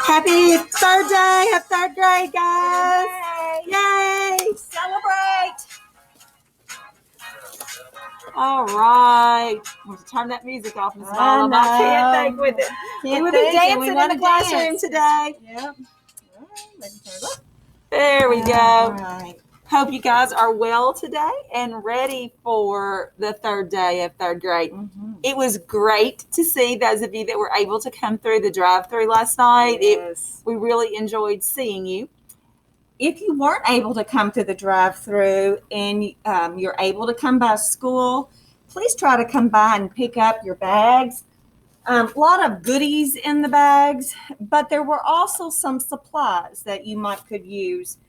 Happy third day of third grade, guys. Yay! Yay. Celebrate! All right. I'm going to turn that music off, Miss Mom. I can't think with it. We will be dancing in the classroom today. Yep. All right, let me turn it up. There we go. All right. Hope you guys are well today and ready for the third day of third grade. Mm-hmm. It was great to see those of you that were able to come through the drive-thru last night. Yes. We really enjoyed seeing you. If you weren't able to come to the drive-thru and you're able to come by school, please try to come by and pick up your bags. A lot of goodies in the bags, but there were also some supplies that you could use.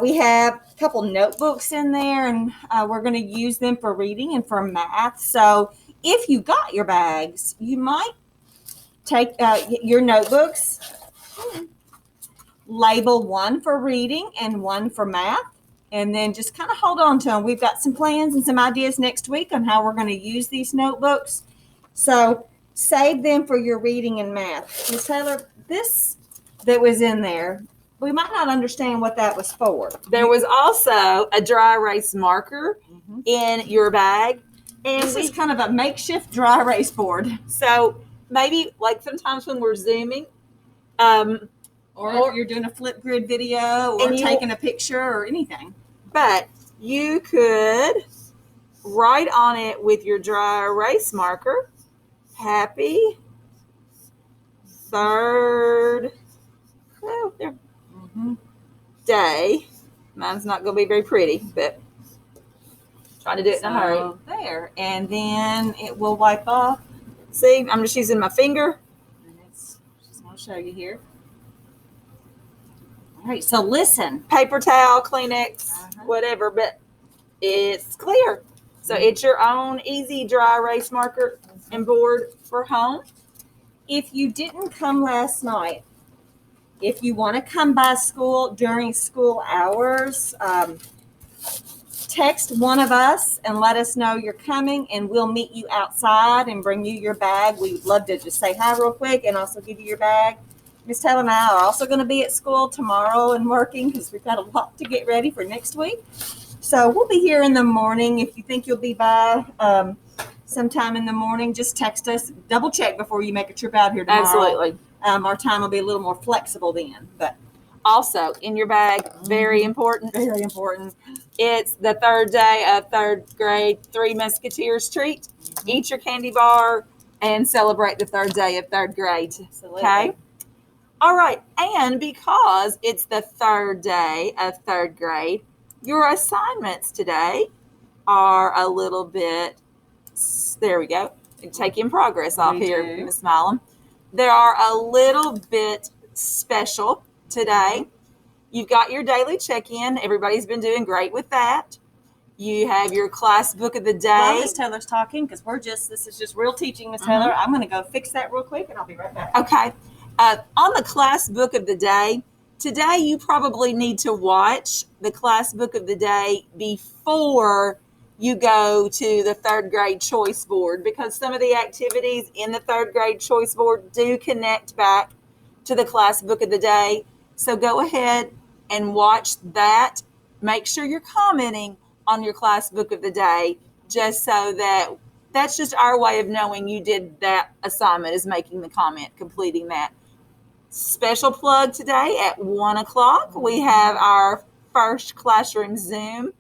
We have a couple notebooks in there, and we're going to use them for reading and for math. So if you got your bags, you might take your notebooks, label one for reading and one for math, and then just kind of hold on to them. We've got some plans and some ideas next week on how we're going to use these notebooks. So save them for your reading and math. Ms. Taylor, this that was in there, we might not understand what that was for. There was also a dry erase marker in your bag. And this is kind of a makeshift dry erase board. So maybe like sometimes when we're Zooming, or you're doing a Flipgrid video or taking a picture or anything. But you could write on it with your dry erase marker, happy third day. Mine's not going to be very pretty, but trying to do it in a hurry. There, and then it will wipe off. See, I'm just using my finger. And just want to show you here. All right, so listen. Paper towel, Kleenex, whatever, but it's clear. So it's your own easy dry erase marker and board for home. If you didn't come last night, if you want to come by school during school hours, text one of us and let us know you're coming, and we'll meet you outside and bring you your bag. We'd love to just say hi real quick and also give you your bag. Miss Taylor and I are also going to be at school tomorrow and working because we've got a lot to get ready for next week. So we'll be here in the morning. If you think you'll be by sometime in the morning, just text us. Double check before you make a trip out here tomorrow. Absolutely. Our time will be a little more flexible then. But also in your bag, very important. Very important. It's the third day of third grade Three Musketeers treat. Eat your candy bar and celebrate the third day of third grade. Absolutely. Okay? All right. And because it's the third day of third grade, your assignments today are a little bit, there we go. Take in progress off here, Miss Milam. They are a little bit special today. You've got your daily check-in. Everybody's been doing great with that. You have your class book of the day. While Miss Taylor's talking, because this is just real teaching, Miss Taylor. I'm going to go fix that real quick, and I'll be right back. Okay. On the class book of the day, today you probably need to watch the class book of the day before you go to the third grade choice board, because some of the activities in the third grade choice board do connect back to the class book of the day. So go ahead and watch that. Make sure you're commenting on your class book of the day, just so that's just our way of knowing you did that assignment, is making the comment, completing that. Special plug today at 1:00. We have our first classroom Zoom.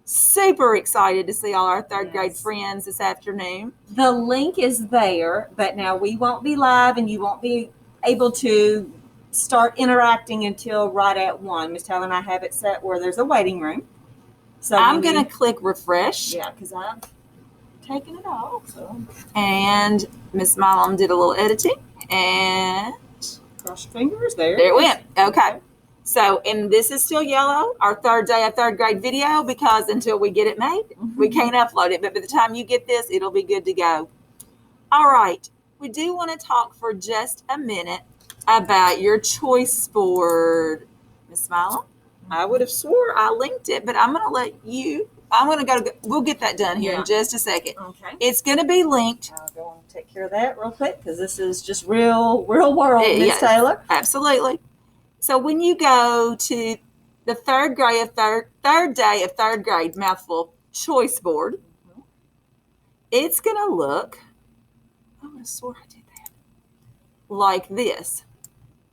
Super excited to see all our third grade friends this afternoon. The link is there, but now we won't be live and you won't be able to start interacting until right at 1. Miss Taylor and I have it set where there's a waiting room. So I'm going to click refresh. Yeah, because I've taken it off. So. And Miss Milam did a little editing. And cross your fingers. There it went. Okay. So, and this is still yellow, our third day of third grade video, because until we get it made, we can't upload it. But by the time you get this, it'll be good to go. All right. We do want to talk for just a minute about your choice board. Miss Milam, I would have swore I linked it, but I'm going to let you I'm going to go. We'll get that done here Yeah. in just a second. Okay. It's going to be linked. I'll go and take care of that real quick because this is just real world, Miss Yes. Taylor. Absolutely. So when you go to the third day of third grade mouthful choice board, it's going to look. I swear I did that. Like this.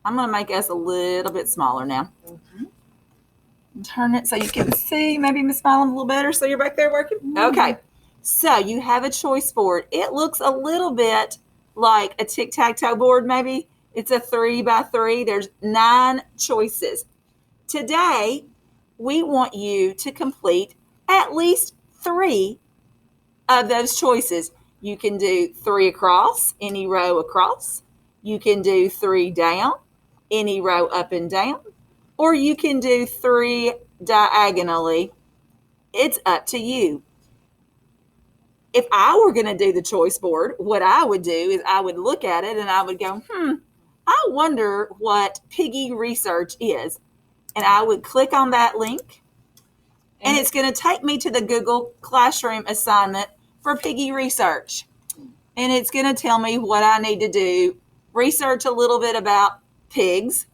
I'm going to make us a little bit smaller now. Turn it so you can see maybe Miss Milam a little better. So you're back there working? Okay. So you have a choice board. It looks a little bit like a tic-tac-toe board maybe. It's a 3x3. There's 9 choices. Today, we want you to complete at least 3 of those choices. You can do 3 across, any row across. You can do 3 down, any row up and down. Or you can do 3 diagonally. It's up to you. If I were going to do the choice board, what I would do is I would look at it and I would go, I wonder what Piggy Research is. And I would click on that link. And it's going to take me to the Google Classroom assignment for Piggy Research. And it's going to tell me what I need to do. Research a little bit about pigs.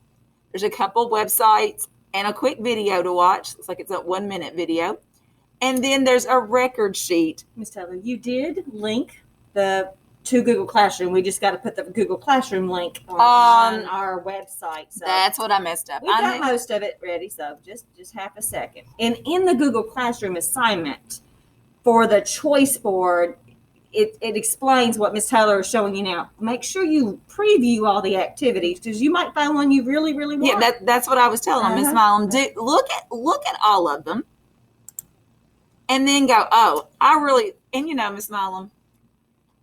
There's a couple websites and a quick video to watch. Looks like it's a 1-minute video. And then there's a record sheet. Miss Taylor, you did link to Google Classroom. We just got to put the Google Classroom link on our website. So that's what I messed up. We got most of it ready, so just half a second. And in the Google Classroom assignment for the choice board, it explains what Miss Taylor is showing you now. Make sure you preview all the activities because you might find one you really, really want. Yeah, that's what I was telling them, Miss Milam. Look at all of them, and then go. Oh, and Miss Milam,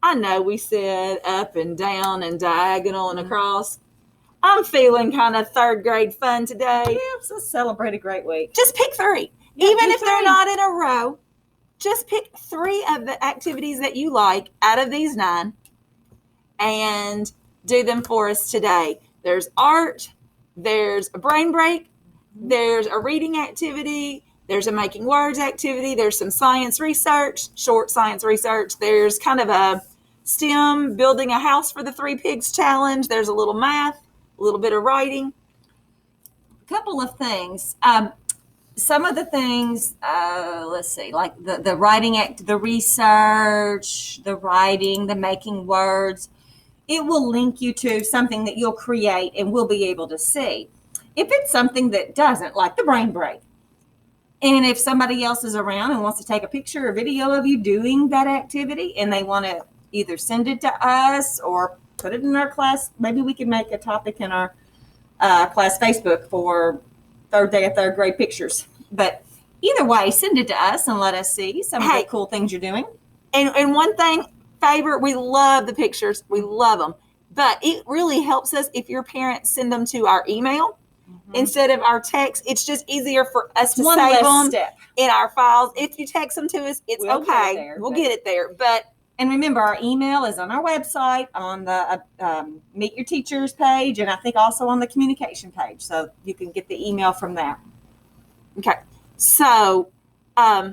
I know we said up and down and diagonal and across. I'm feeling kind of third grade fun today. Yeah, so celebrate a great week. Just pick 3, Yeah, even pick if they're 3. not in a row. Just pick 3 of the activities that you like out of these 9 and do them for us today. There's art, there's a brain break, there's a reading activity, there's a making words activity, there's some science research, short science research, there's kind of a STEM building a house for the 3 pigs challenge, there's a little math, a little bit of writing. A couple of things. Some of the things, let's see, like the writing act, the research, the writing, the making words, it will link you to something that you'll create and we'll be able to see. If it's something that doesn't, like the brain break, and if somebody else is around and wants to take a picture or video of you doing that activity and they want to either send it to us or put it in our class, maybe we can make a topic in our class Facebook for third day of third grade pictures. But either way, send it to us and let us see some of the cool things you're doing. And one thing, favorite, we love the pictures. We love them. But it really helps us if your parents send them to our email instead of our text. It's just easier for us to save them in our files. If you text them to us, it's okay. We'll get it there. And remember, our email is on our website, on the Meet Your Teachers page, and I think also on the communication page. So you can get the email from there. Okay. So I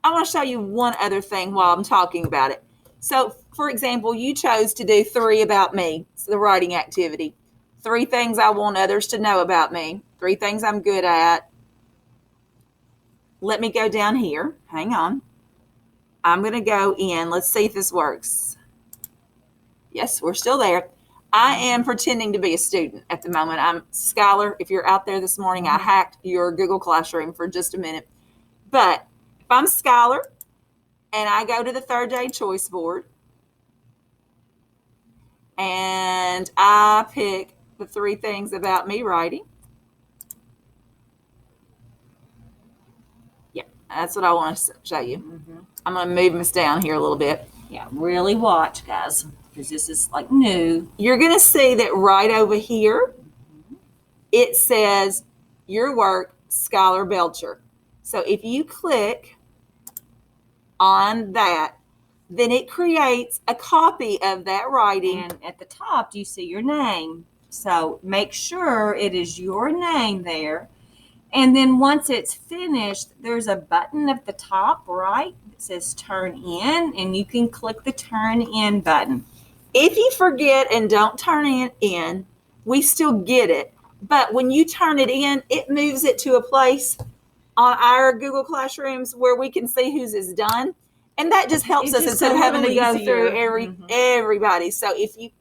want to show you one other thing while I'm talking about it. So, for example, you chose to do 3 about me. It's the writing activity. 3 things I want others to know about me. 3 things I'm good at. Let me go down here. Hang on. I'm going to go in. Let's see if this works. Yes, we're still there. I am pretending to be a student at the moment. I'm Skylar. If you're out there this morning, I hacked your Google Classroom for just a minute. But if I'm Skylar and I go to the third day choice board and I pick the 3 things about me writing. Yeah, that's what I want to show you. I'm going to move this down here a little bit. Yeah, really watch, guys, because this is like new. You're going to see that right over here, it says your work, Skylar Belcher. So if you click on that, then it creates a copy of that writing. And at the top, you see your name. So make sure it is your name there. And then once it's finished, there's a button at the top right that says turn in, and you can click the turn in button. If you forget and don't turn it in, we still get it. But when you turn it in, it moves it to a place on our Google Classrooms where we can see whose is done. And that just helps us instead of having to go through everybody. So if you,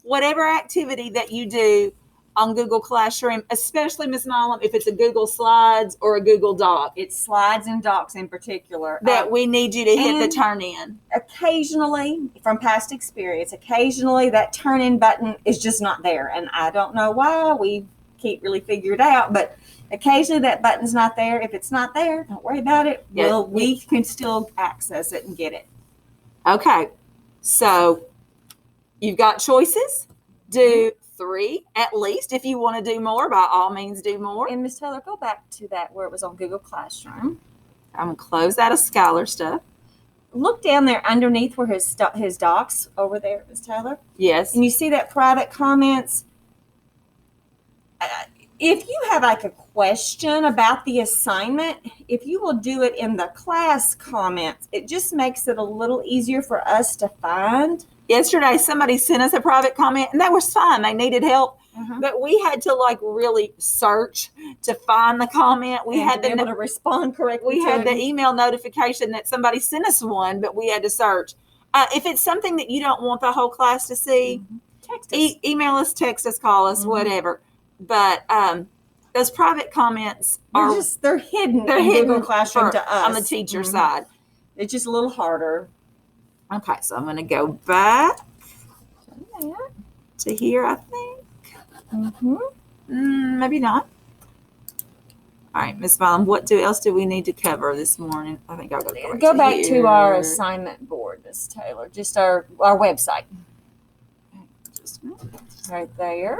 whatever activity that you do on Google Classroom, especially Ms. Milam, if it's a Google Slides or a Google Doc. It's Slides and Docs in particular. That we need you to hit the turn in. Occasionally, from past experience, occasionally that turn in button is just not there. And I don't know why. We can't really figure it out. But occasionally that button's not there. If it's not there, don't worry about it. Yeah. Well, we can still access it and get it. Okay. So you've got choices. Do 3 at least. If you want to do more, by all means do more. And Ms. Taylor, go back to that where it was on Google Classroom. I'm going to close out of Scholar stuff. Look down there underneath where his docs over there, Ms. Taylor. Yes. And you see that private comments. If you have like a question about the assignment, if you will do it in the class comments, it just makes it a little easier for us to find. Yesterday, somebody sent us a private comment, and that was fine. They needed help, but we had to like really search to find the comment. We had to be able to respond correctly. We had the email notification that somebody sent us one, but we had to search. If it's something that you don't want the whole class to see, text us. Email us, text us, call us, whatever. But those private comments they're hidden. They're hidden Google Classroom to us on the teacher side. It's just a little harder. Okay, so I'm going to go back to here, I think. Maybe not. All right, Ms. Milam, what else do we need to cover this morning? I think I'll go back to our assignment board, Ms. Taylor, just our website. Just a minute. Right there.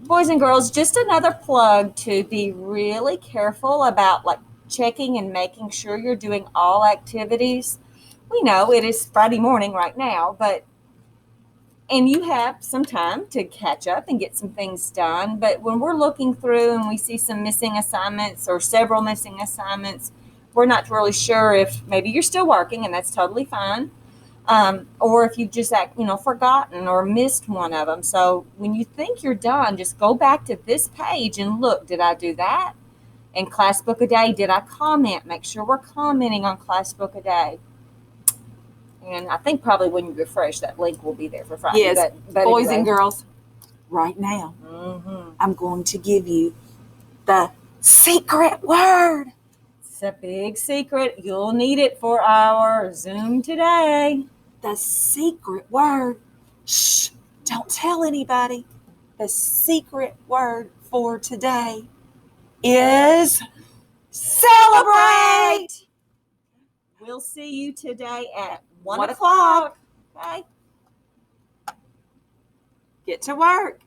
Boys and girls, just another plug to be really careful about like checking and making sure you're doing all activities. We know it is Friday morning right now, and you have some time to catch up and get some things done. But when we're looking through and we see some missing assignments or several missing assignments, we're not really sure if maybe you're still working, and that's totally fine. Or if you've just forgotten or missed one of them. So when you think you're done, just go back to this page and look, did I do that? And Class Book a Day, did I comment? Make sure we're commenting on Class Book a Day. And I think probably when you refresh, that link will be there for Friday. Yes, but boys anyway. and girls, right now, I'm going to give you the secret word. It's a big secret. You'll need it for our Zoom today. The secret word. Shh, don't tell anybody. The secret word for today is celebrate. We'll see you today at 1 o'clock. Bye. Get to work.